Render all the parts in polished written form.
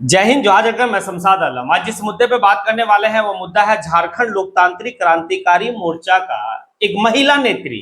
जय हिंद, जवाहर अकरम, मैं शमशाद आलम। आज जिस मुद्दे पे बात करने वाले हैं वो मुद्दा है झारखंड लोकतांत्रिक क्रांतिकारी मोर्चा का एक महिला नेत्री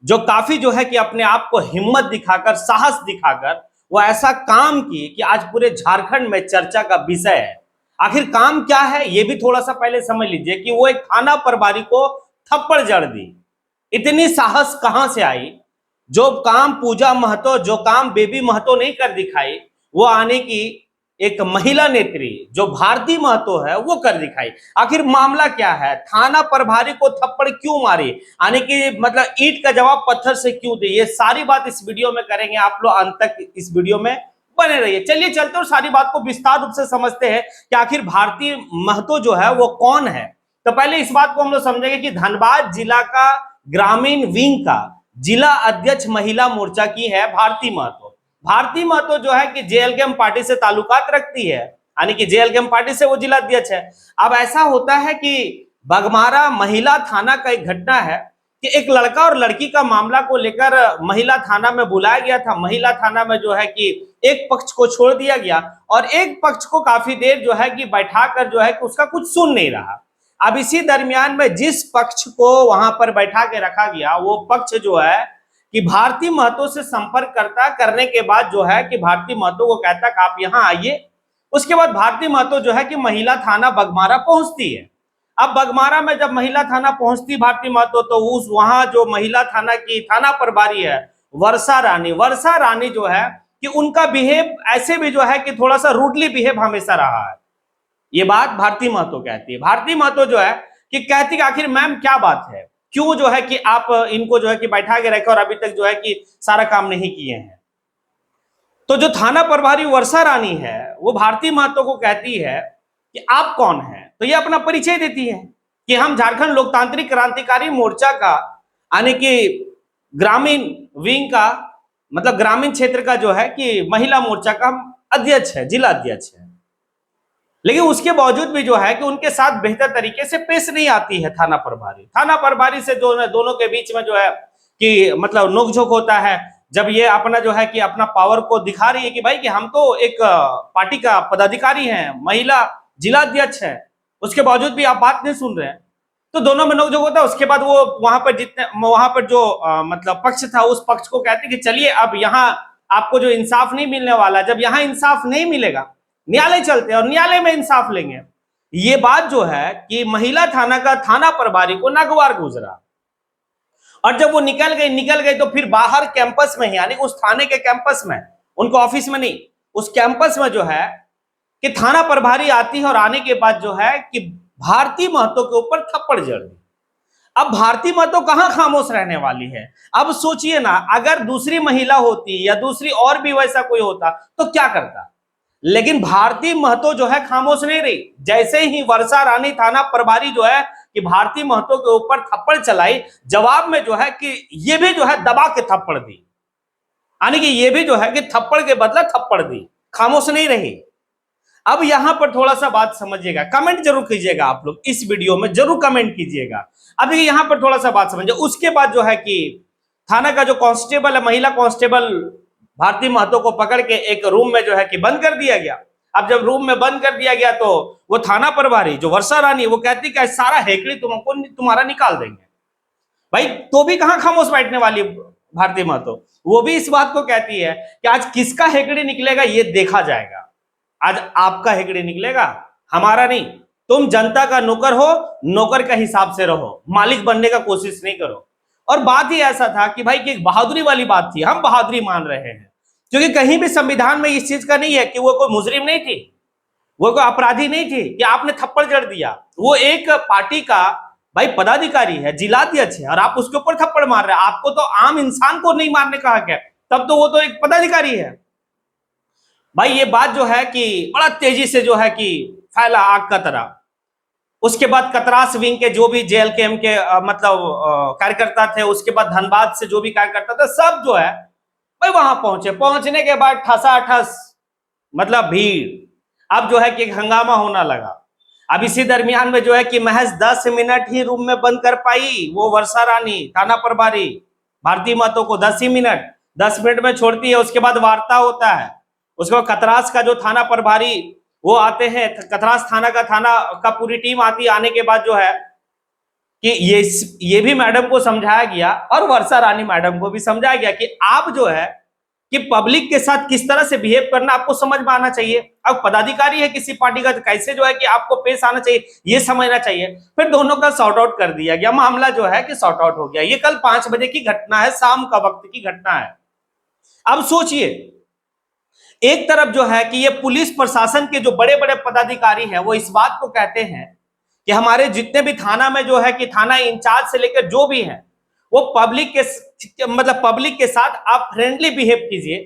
जो काफी जो है कि अपने आप को हिम्मत दिखाकर, साहस दिखाकर वो ऐसा काम की कि आज पूरे झारखंड में चर्चा का विषय है। आखिर काम क्या है ये भी थोड़ा सा पहले समझ लीजिए कि वो एक थाना प्रभारी को थप्पड़ जड़ दी। इतनी साहस कहां से आई? जो काम पूजा महतो, जो काम बेबी महतो नहीं कर दिखाई, वो आने की एक महिला नेत्री जो भारती महतो है वो कर दिखाई। आखिर मामला क्या है? थाना प्रभारी को थप्पड़ क्यों मारी? आने की मतलब ईंट का जवाब पत्थर से क्यों दे? ये सारी बात इस वीडियो में करेंगे। आप लोग अंत तक इस वीडियो में बने रहिए। चलिए चलते और सारी बात को विस्तार रूप से समझते हैं कि आखिर भारती महतो जो है वो कौन है। तो पहले इस बात को हम लोग समझेंगे कि धनबाद जिला का ग्रामीण विंग का जिला अध्यक्ष महिला मोर्चा की है भारती महतो। भारती महतो जो है कि जेएलकेएम पार्टी से ताल्लुकात रखती है, यानी कि जेएलकेएम पार्टी से वो जिला अध्यक्ष है। अब ऐसा होता है कि बगमारा महिला थाना का एक घटना है कि एक लड़का और लड़की का मामला को लेकर महिला थाना में बुलाया गया था। महिला थाना में जो है कि एक पक्ष को छोड़ दिया गया और एक पक्ष को काफी देर जो है कि बैठाकर जो है कि उसका कुछ सुन नहीं रहा। अब इसी दरमियान में जिस पक्ष को वहां पर बैठा के रखा गया वो पक्ष जो है कि भारती महतो से संपर्क करने के बाद जो है कि भारती महतो को कहता कि आप यहाँ आइए। उसके बाद भारती महतो जो है कि महिला थाना बगमारा पहुंचती है। अब बगमारा में जब महिला थाना पहुंचती भारती महतो तो उस वहां जो महिला थाना की थाना प्रभारी है वर्षा रानी जो है कि उनका बिहेव ऐसे भी जो है कि थोड़ा सा रूडली बिहेव हमेशा रहा है। ये बात भारती महतो कहती है। भारती महतो जो है कि कहती कि आखिर मैम क्या बात है, क्यों जो है कि आप इनको जो है कि बैठा के रखे और अभी तक जो है कि सारा काम नहीं किए हैं। तो जो थाना प्रभारी वर्षा रानी है वो भारती महतो को कहती है कि आप कौन हैं। तो ये अपना परिचय देती है कि हम झारखंड लोकतांत्रिक क्रांतिकारी मोर्चा का यानी कि ग्रामीण विंग का मतलब ग्रामीण क्षेत्र का जो है कि महिला मोर्चा का अध्यक्ष है, जिला अध्यक्ष है। लेकिन उसके बावजूद भी जो है कि उनके साथ बेहतर तरीके से पेश नहीं आती है थाना प्रभारी से जो दोनों के बीच में जो है कि मतलब नोकझोंक होता है। जब ये अपना जो है कि अपना पावर को दिखा रही है कि भाई कि हम तो एक पार्टी का पदाधिकारी हैं, महिला जिला अध्यक्ष है, उसके बावजूद भी आप बात नहीं सुन रहे हैं। तो दोनों में नोकझोंक होता है। उसके बाद वो वहां पर जो मतलब पक्ष था उस पक्ष को कहते कि चलिए अब यहाँ आपको जो इंसाफ नहीं मिलने वाला, जब यहाँ इंसाफ नहीं मिलेगा न्यायालय चलते हैं और न्यायालय में इंसाफ लेंगे। ये बात जो है कि महिला थाना का थाना प्रभारी को नागवार गुजरा और जब वो निकल गई तो फिर बाहर कैंपस में ही यानी उस थाने के कैंपस में, उनको ऑफिस में नहीं, उस कैंपस में जो है कि थाना प्रभारी आती है और आने के बाद जो है कि भारती महतो के ऊपर थप्पड़ जड़ दी। अब भारती महतो कहां खामोश रहने वाली है? अब सोचिए ना, अगर दूसरी महिला होती या दूसरी और भी वैसा कोई होता तो क्या करता। लेकिन भारती महतो जो है खामोश नहीं रही। जैसे ही वर्षा रानी थाना प्रभारी जो है कि भारती महतो के ऊपर थप्पड़ चलाई, जवाब में जो है कि ये भी जो है दबा के थप्पड़ दी, यानी कि ये भी जो है कि थप्पड़ के बदला थप्पड़ दी, खामोश नहीं रही। अब यहां पर थोड़ा सा बात समझिएगा, कमेंट जरूर कीजिएगा, आप लोग इस वीडियो में जरूर कमेंट कीजिएगा। अब देखिए यहां पर थोड़ा सा बात समझिए। उसके बाद जो है कि थाना का जो कांस्टेबल है, महिला कांस्टेबल भारती महतो को पकड़ के एक रूम में जो है कि बंद कर दिया गया। अब जब रूम में बंद कर दिया गया तो वो थाना प्रभारी जो वर्षा रानी वो कहती कि सारा हेकड़ी तुम्हारा निकाल देंगे। भाई तो भी कहां खामोश बैठने वाली भारती महतो, वो भी इस बात को कहती है कि आज किसका हेकड़ी निकलेगा ये देखा जाएगा। आज आपका हेकड़ी निकलेगा, हमारा नहीं। तुम जनता का नौकर हो, नौकर का हिसाब से रहो, मालिक बनने का कोशिश नहीं करो। और बात ही ऐसा था कि भाई की एक बहादुरी वाली बात थी, हम बहादुरी मान रहे हैं क्योंकि कहीं भी संविधान में इस चीज का नहीं है कि वो कोई मुजरिम नहीं थी, वो कोई अपराधी नहीं थी कि आपने थप्पड़ जड़ दिया। वो एक पार्टी का भाई पदाधिकारी है, जिलाध्यक्ष है और आप उसके ऊपर थप्पड़ मार रहे हैं। आपको तो आम इंसान को नहीं मारने का हक है, तब तो वो तो एक पदाधिकारी है। भाई ये बात जो है कि बड़ा तेजी से जो है कि फैला आग का तरह। उसके बाद कतरास विंग के जो भी जेएलकेएम के मतलब कार्यकर्ता थे, उसके बाद धनबाद से जो भी कार्यकर्ता थे, सब जो है भाई वहां पहुंचे। पहुंचने के बाद ठसाठस मतलब भीड़, अब जो है कि एक हंगामा होना लगा। अब इसी दरमियान में जो है कि महज 10 मिनट ही रूम में बंद कर पाई वो वर्षा रानी थाना प्रभारी भारती महतो को। 10 ही मिनट, 10 मिनट में छोड़ती है। उसके बाद वार्ता होता है। उसके बाद कतरास का जो थाना प्रभारी वो आते हैं, कथरास थाना का पूरी टीम आती है। आने के बाद जो है कि ये भी मैडम को समझाया गया और वर्षा रानी मैडम को भी समझाया गया कि आप जो है कि पब्लिक के साथ किस तरह से बिहेव करना आपको समझ में आना चाहिए। अब पदाधिकारी है किसी पार्टी का, तो कैसे जो है कि आपको पेश आना चाहिए ये समझना चाहिए। फिर दोनों का सॉर्ट आउट कर दिया गया, मामला जो है कि सॉर्ट आउट हो गया। ये कल 5 बजे की घटना है, शाम का वक्त की घटना है। अब सोचिए, एक तरफ जो है कि ये पुलिस प्रशासन के जो बड़े बड़े पदाधिकारी हैं वो इस बात को कहते हैं कि हमारे जितने भी थाना में जो है कि थाना इंचार्ज से लेकर जो भी है वो पब्लिक के साथ आप फ्रेंडली बिहेव कीजिए,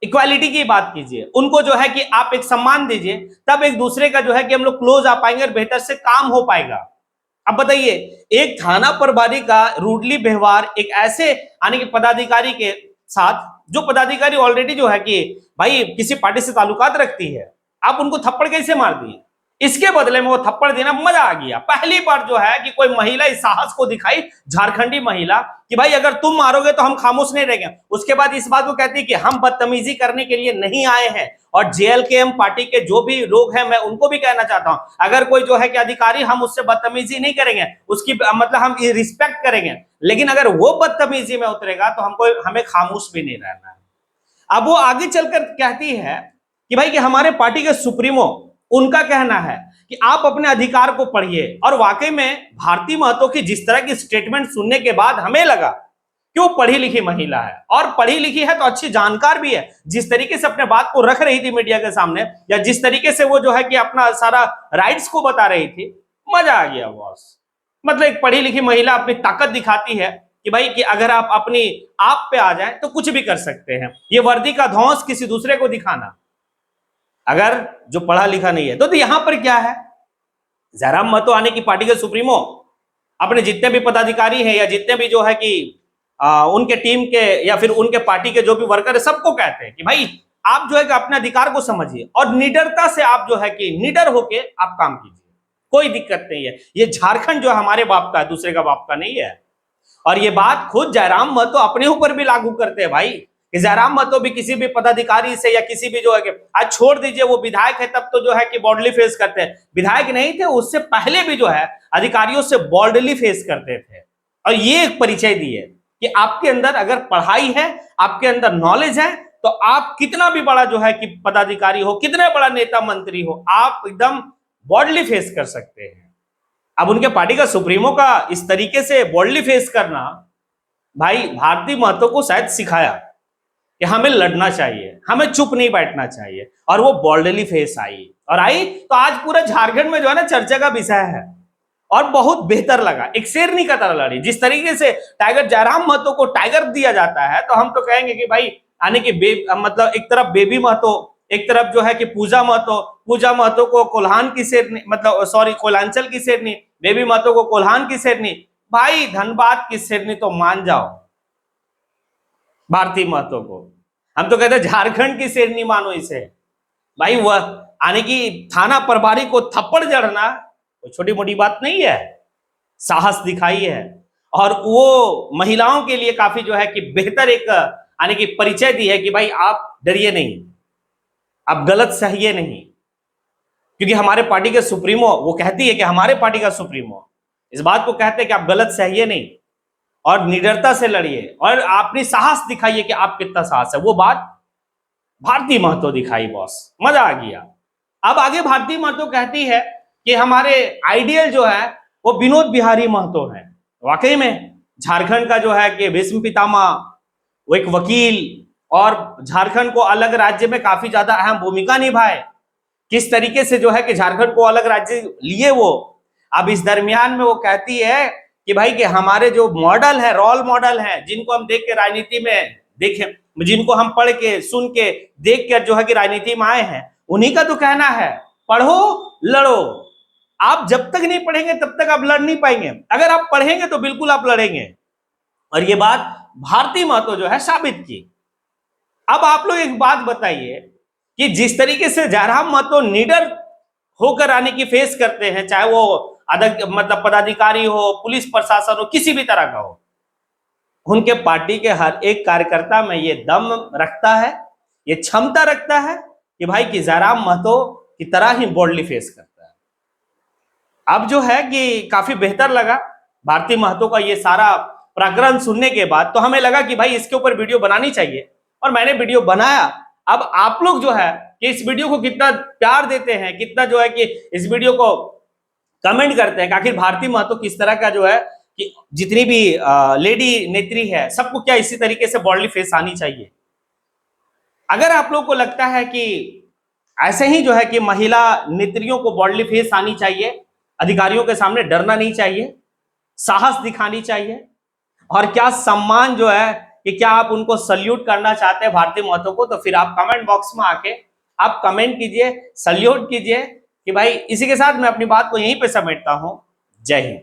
इक्वालिटी की बात कीजिए, उनको जो है कि आप एक सम्मान दीजिए, तब एक दूसरे का जो है कि हम लोग क्लोज आ पाएंगे और बेहतर से काम हो पाएगा। अब बताइए, एक थाना प्रभारी का रूडली व्यवहार एक ऐसे आने के पदाधिकारी के साथ, जो पदाधिकारी ऑलरेडी जो है कि भाई किसी पार्टी से ताल्लुकात रखती है, आप उनको थप्पड़ कैसे मार दिए। इसके बदले में वो थप्पड़ देना, मजा आ गया। पहली बार जो है कि कोई महिला इस साहस को दिखाई, झारखंडी महिला, कि भाई अगर तुम मारोगे तो हम खामोश नहीं रहेंगे। उसके बाद इस बात को कहती है कि हम बदतमीजी करने के लिए नहीं आए हैं। और जेएलकेएम पार्टी के जो भी लोग हैं, मैं उनको भी कहना चाहता हूं, अगर कोई जो है कि अधिकारी, हम उससे बदतमीजी नहीं करेंगे, उसकी मतलब हम रिस्पेक्ट करेंगे, लेकिन अगर वो बदतमीजी में उतरेगा तो हमें खामोश भी नहीं रहना है। अब वो आगे चलकर कहती है कि भाई कि हमारे पार्टी के सुप्रीमो, उनका कहना है कि आप अपने अधिकार को पढ़िए। और वाकई में भारती महतो की जिस तरह की स्टेटमेंट सुनने के बाद हमें लगा कि वो पढ़ी लिखी महिला है, और पढ़ी लिखी है तो अच्छी जानकार भी है। जिस तरीके से अपने बात को रख रही थी मीडिया के सामने, या जिस तरीके से वो जो है कि अपना सारा राइट्स को बता रही थी, मजा आ गया बॉस। मतलब एक पढ़ी लिखी महिला अपनी ताकत दिखाती है कि भाई कि अगर आप अपनी आप पे आ जाए तो कुछ भी कर सकते हैं। ये वर्दी का धौंस किसी दूसरे को दिखाना, अगर जो पढ़ा लिखा नहीं है तो यहां पर क्या है, जयराम महतो आने की पार्टी के सुप्रीमो अपने जितने भी पदाधिकारी हैं, या जितने भी जो है कि उनके टीम के या फिर उनके पार्टी के जो भी वर्कर है, सबको कहते हैं कि भाई आप जो है कि अपने अधिकार को समझिए और निडरता से आप जो है कि निडर होके आप काम कीजिए, कोई दिक्कत नहीं है। ये झारखंड जो है हमारे बाप का है, दूसरे का बाप का नहीं है। और ये बात खुद जयराम महतो अपने ऊपर भी लागू करते हैं भाई, कि जयराम महतो भी किसी भी पदाधिकारी से या किसी भी जो है कि आज छोड़ दीजिए वो विधायक है तब तो जो है कि बॉल्डली फेस करते हैं, विधायक नहीं थे उससे पहले भी जो है अधिकारियों से बॉल्डली फेस करते थे। और ये एक परिचय दी है कि आपके अंदर अगर पढ़ाई है, आपके अंदर नॉलेज है, तो आप कितना भी बड़ा जो है कि पदाधिकारी हो, कितना बड़ा नेता मंत्री हो, आप एकदम बॉल्डली फेस कर सकते हैं। अब उनके पार्टी का सुप्रीमो का इस तरीके से बॉल्डली फेस करना, भाई भारती महतो को शायद सिखाया कि हमें लड़ना चाहिए, हमें चुप नहीं बैठना चाहिए। और वो बॉल्डली फेस आई तो आज पूरा झारखंड में जो है ना चर्चा का विषय है, और बहुत बेहतर लगा। एक शेरनी का तरह लड़ी। जिस तरीके से टाइगर जयराम महतो को टाइगर दिया जाता है, तो हम तो कहेंगे कि भाई आने की मतलब एक तरफ बेबी महतो, एक तरफ जो है कि पूजा महतो को कोल्हान की शेरनी, मतलब सॉरी कोलांचल की शेरनी, बेबी महतो को कोल्हान की शेरनी। भाई धनबाद की शेरनी तो मान जाओ भारती महतो को, हम तो कहते हैं झारखंड की शेरनी मानो इसे। भाई वह आने की थाना प्रभारी को थप्पड़ जड़ना कोई छोटी मोटी बात नहीं है, साहस दिखाई है। और वो महिलाओं के लिए काफी जो है कि बेहतर एक आने की परिचय दी है कि भाई आप डरिए नहीं, आप गलत सहिए नहीं। क्योंकि हमारे पार्टी के सुप्रीमो वो कहती है कि हमारे पार्टी का सुप्रीमो इस बात को कहते हैं कि आप गलत सहिए नहीं और निडरता से लड़िए, और अपनी साहस दिखाइए कि आप कितना साहस है। वो बात भारती महतो दिखाई बॉस, मजा आ गया। अब आगे भारती महतो कहती है कि हमारे आइडियल जो है वो विनोद बिहारी महतो है। वाकई में झारखंड का जो है कि भीष्म पितामह, वो एक वकील, और झारखंड को अलग राज्य में काफी ज्यादा अहम भूमिका निभाए। किस तरीके से जो है कि झारखंड को अलग राज्य लिए वो। अब इस दरमियान में वो कहती है कि भाई कि हमारे जो मॉडल है, रोल मॉडल है, जिनको हम देख के राजनीति में देखें, जिनको हम पढ़ के सुन के देख कर जो है कि राजनीति में आए हैं, उन्हीं का तो कहना है पढ़ो लड़ो। आप जब तक नहीं पढ़ेंगे तब तक आप लड़ नहीं पाएंगे, अगर आप पढ़ेंगे तो बिल्कुल आप लड़ेंगे। और ये बात भारती महतो जो है साबित की। अब आप लोग एक बात बताइए कि जिस तरीके से जयराम महतो निडर होकर आने की फेस करते हैं, चाहे वो मतलब पदाधिकारी हो, पुलिस प्रशासन हो, किसी भी तरह का हो, उनके पार्टी के हर एक कार्यकर्ता में ये दम रखता है, ये क्षमता रखता है कि भाई कि जयराम महतो की तरह ही बॉल्डली फेस करता है। अब जो है कि काफी बेहतर लगा भारती महतो का ये सारा प्रकरण सुनने के बाद, तो हमें लगा कि भाई इसके ऊपर वीडियो बनानी चाहिए और मैंने वीडियो बनाया। अब आप लोग जो है कि इस वीडियो को कितना प्यार देते हैं, कितना जो है कि इस वीडियो को कमेंट करते हैं कि आखिर भारती महतो किस तरह का जो है कि जितनी भी लेडी नेत्री है सबको क्या इसी तरीके से बॉल्डली फेस आनी चाहिए। अगर आप लोग को लगता है कि ऐसे ही जो है कि महिला नेत्रियों को बॉल्डली फेस आनी चाहिए, अधिकारियों के सामने डरना नहीं चाहिए, साहस दिखानी चाहिए, और क्या सम्मान जो है कि क्या आप उनको सल्यूट करना चाहते हैं भारती महतो को, तो फिर आप कमेंट बॉक्स में आके आप कमेंट कीजिए, सल्यूट कीजिए कि भाई। इसी के साथ मैं अपनी बात को यहीं पे समेटता हूं। जय हिंद।